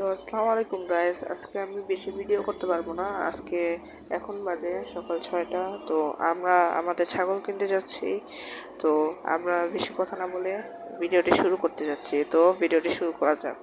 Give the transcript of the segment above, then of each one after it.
তো আসসালামু আলাইকুম গাইস, আজকে আমি বেশি ভিডিও করতে পারবো না। আজকে এখন বাজে সকাল 6টা। তো আমরা আমাদের ছাগল কিনতে যাচ্ছি। তো আমরা বেশি কথা না বলে ভিডিওটি শুরু করতে যাচ্ছি। তো ভিডিওটি শুরু করা যাক।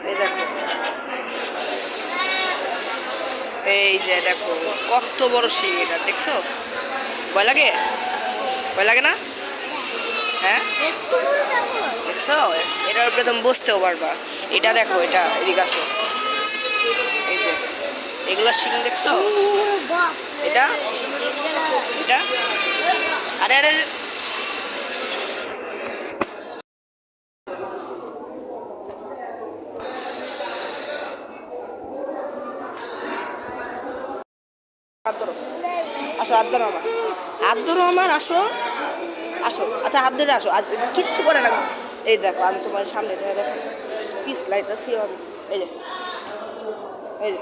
এই দেখো, এই যে দেখো কত বড় শিং, এটা দেখছো? ভয় লাগে? ভয় লাগে না? হ্যাঁ, দেখছো? এটার উপরে তুমি বসতেও পারবা। এটা দেখো, এটা এদিকে আসো। এই যে এগুলা শিং দেখছো? এটা এটা আরে আরে হাত ধরো, আসো, হাত ধরো আমার, হাত ধরো আমার, আসো আসো। আচ্ছা, হাত ধরে আসো, আর কিচ্ছু করে না। এই দেখো, আমি তোমার সামনে থেকে দেখো পিছলাইতেছি আমি। এই যে, এই যে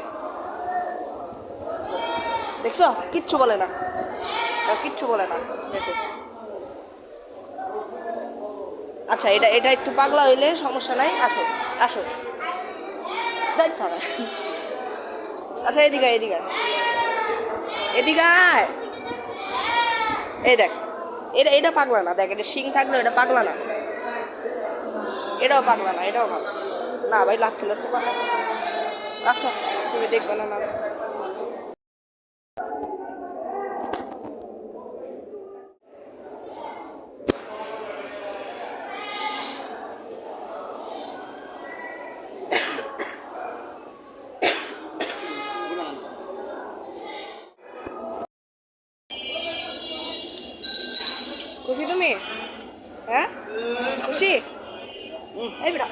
দেখছো, কিচ্ছু বলে না, কিচ্ছু বলে না, দেখো। আচ্ছা, এটা এটা একটু পাগলা হইলে সমস্যা নাই, আসো আসো, যাই থাকা। আচ্ছা, এদিকে এদিকে এদিকে আয়। এই দেখ, এটা এটা পাগলা না, দেখ, এটা শিং থাকলে এটা পাগলা না, এটাও পাগলা না, এটাও ভালো না ভাই, লাথি লাথি পাগলা। আচ্ছা, তুমি দেখবে না, না খুশি তুমি? হ্যাঁ, খুশি? এই বেটা,